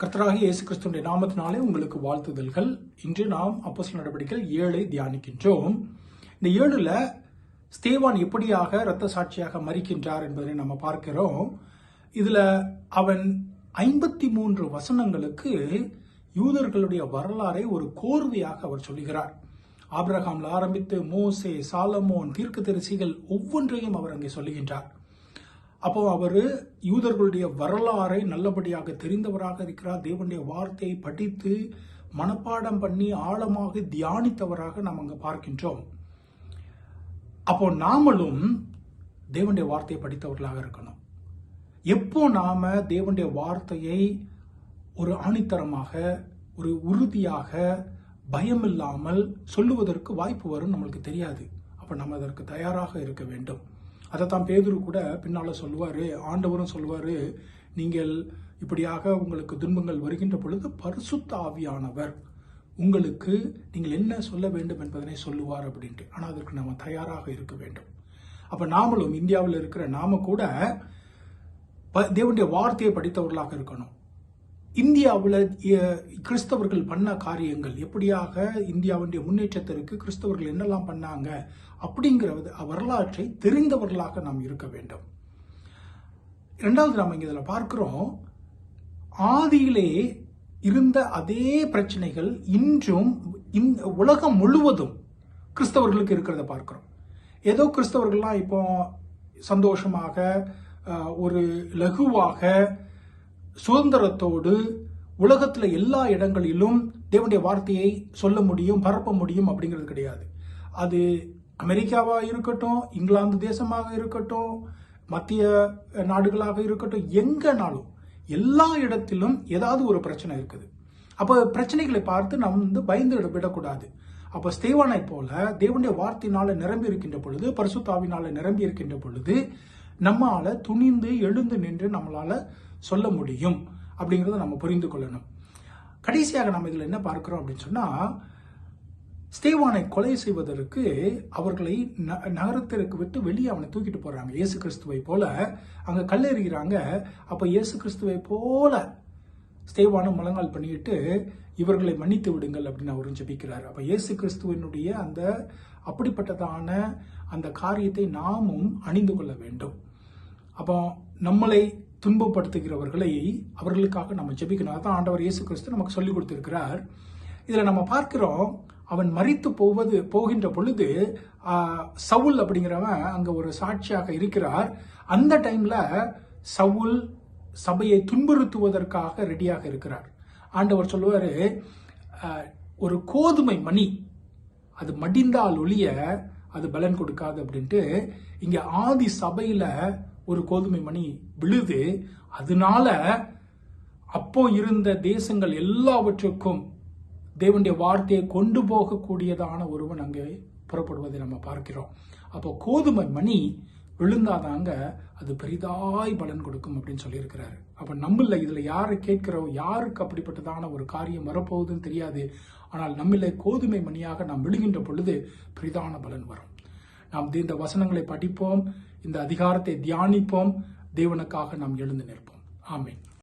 கர்த்தராகிய இயேசு கிறிஸ்துவின் நாமத்தினாலே உங்களுக்கு வாழ்த்துதல்கள். இன்று நாம் அப்போஸ்தலர் நடவடிக்கைகள் 7 தியானிக்கின்றோம். இந்த 7ல ஸ்தேவான் எப்படியாக இரத்த சாட்சியாக மரிக்கின்றார் என்பதை நம்ம பார்க்கிறோம். இதுல அவன் 53 வசனங்களுக்கு யூதர்களுடைய வரலாறை ஒரு கோர்வையாக அவர் சொல்லுகிறார். ஆபிரகாம்ல ஆரம்பித்து மோசே, சாலமோன், தீர்க்கதரிசிகள் ஒவ்வொன்றையும் அவர் அங்கே சொல்லுகின்றார். அப்போ அவர் யூதர்களுடைய வரலாறை நல்லபடியாக தெரிந்தவராக இருக்கிறார். தேவனுடைய வார்த்தையை படித்து மனப்பாடம் பண்ணி ஆழமாக தியானித்தவராக நாம் அங்க பார்க்கின்றோம். அப்போ நாமளும் தேவனுடைய வார்த்தையை படித்தவர்களாக இருக்கணும். எப்போ நாம தேவனுடைய வார்த்தையை ஒரு ஆணித்தரமாக, ஒரு உறுதியாக, பயம் இல்லாமல் சொல்லுவதற்கு வாய்ப்பு வரும் நம்மளுக்கு தெரியாது. அப்ப நம்ம அதற்கு தயாராக இருக்க வேண்டும். அதைத்தான் பேதுரு கூட பின்னால சொல்லுவாரு, ஆண்டவரும் சொல்லுவாரு, நீங்கள் இப்படியாக உங்களுக்கு துன்பங்கள் வருகின்ற பொழுது பரிசுத்த ஆவியானவர் உங்களுக்கு நீங்கள் என்ன சொல்ல வேண்டும் என்பதனை சொல்லுவார் அப்படின்ட்டு. ஆனா அதற்கு நம்ம தயாராக இருக்க வேண்டும். அப்ப நாமளும் இந்தியாவில் இருக்கிற நாம கூட தேவனுடைய வார்த்தையை படித்தவர்களாக இருக்கணும். இந்தியாவில் கிறிஸ்தவர்கள் பண்ண காரியங்கள் எப்படியாக இந்தியாவுடைய முன்னேற்றத்திற்கு கிறிஸ்தவர்கள் என்னெல்லாம் பண்ணாங்க அப்படிங்கிற வரலாற்றை தெரிந்தவர்களாக நாம் இருக்க வேண்டும். இரண்டாவது நாம் இதில் பார்க்கிறோம், ஆதியிலே இருந்த அதே பிரச்சனைகள் இன்றும் உலகம் முழுவதும் கிறிஸ்தவர்களுக்கு இருக்கிறத பார்க்கிறோம். ஏதோ கிறிஸ்தவர்கள்லாம் இப்போ சந்தோஷமாக, ஒரு லகுவாக, சுதந்திரத்தோடு உலகத்துல எல்லா இடங்களிலும் தேவனுடைய வார்த்தையை சொல்ல முடியும், பரப்ப முடியும் அப்படிங்கிறது கிடையாது. அது அமெரிக்காவா இருக்கட்டும், இங்கிலாந்து தேசமாக இருக்கட்டும், மத்திய நாடுகளாக இருக்கட்டும், எங்கனாலும் எல்லா இடத்திலும் ஏதாவது ஒரு பிரச்சனை இருக்குது. அப்ப பிரச்சனைகளை பார்த்து நம்ம பயந்து விடக்கூடாது. அப்ப ஸ்தேவானை போல தேவனுடைய வார்த்தையினால நிரம்பி இருக்கின்ற பொழுது, பரிசுத்த ஆவியினால நிரம்பி இருக்கின்ற பொழுது நம்மால துணிந்து எழுந்து நின்று நம்மளால சொல்ல முடியும் அப்படிங்கறத நம்ம புரிந்து கொள்ளணும். கடைசியாக நம்ம இதுல என்ன பார்க்கிறோம் அப்படின்னு சொன்னா, ஸ்தேவானை கொலை செய்வதற்கு அவர்களை நகரத்திற்கு விட்டு வெளியே அவனை தூக்கிட்டு போறாங்க. இயேசு கிறிஸ்துவை போல அங்க கல்லெறிகிறாங்க. அப்ப இயேசு கிறிஸ்துவை போல ஸ்தேவானை முழங்கால் பண்ணிட்டு இவர்களை மன்னித்து விடுங்கள் அப்படின்னு அவரும் ஜெபிக்கிறார். அப்ப இயேசு கிறிஸ்துவனுடைய அந்த அப்படிப்பட்டதான அந்த காரியத்தை நாமும் அணிந்து கொள்ள வேண்டும். அப்போ நம்மளை துன்பப்படுத்துகிறவர்களை அவர்களுக்காக நம்ம ஜெபிக்கணும். அதான் ஆண்டவர் இயேசு கிறிஸ்து நமக்கு சொல்லிக் கொடுத்திருக்கிறார். இதுல நம்ம பார்க்கிறோம், அவன் மரித்து போகின்ற பொழுது சவுல் அப்படிங்கிறவன் அங்க ஒரு சாட்சியாக இருக்கிறார். அந்த டைம்ல சவுல் சபையை துன்புறுத்துவதற்காக ரெடியாக இருக்கிறார். ஆண்டவர் சொல்லுவாரு, ஒரு கோதுமை மணி அது மடிந்தால் ஒழிய அது பலன் கொடுக்காது அப்படின்ட்டு. இங்க ஆதி சபையில ஒரு கோதுமை மணி விழுது. அதனால அப்போ இருந்த தேசங்கள் எல்லாவற்றுக்கும் தேவனுடைய வார்த்தையை கொண்டு போகக்கூடியதான ஒருவன் அங்கே புறப்படுவதை நம்ம பார்க்கிறோம். அப்போ கோதுமை மணி விழுந்தாதாங்க அது பெரிதாய் பலன் கொடுக்கும் அப்படின்னு சொல்லி இருக்கிறாரு. அப்ப நம்மள இதுல யாரை கேட்கிறோம், யாருக்கு அப்படிப்பட்டதான ஒரு காரியம் வரப்போகுதுன்னு தெரியாது. ஆனால் நம்மள கோதுமை மணியாக நாம் விழுகின்ற பொழுது பெரிதான பலன் வரும். நாம் இந்த வசனங்களை படிப்போம், இந்த அதிகாரத்தை தியானிப்போம், தேவனுக்காக நாம் எழுந்து நிற்போம். ஆமென்.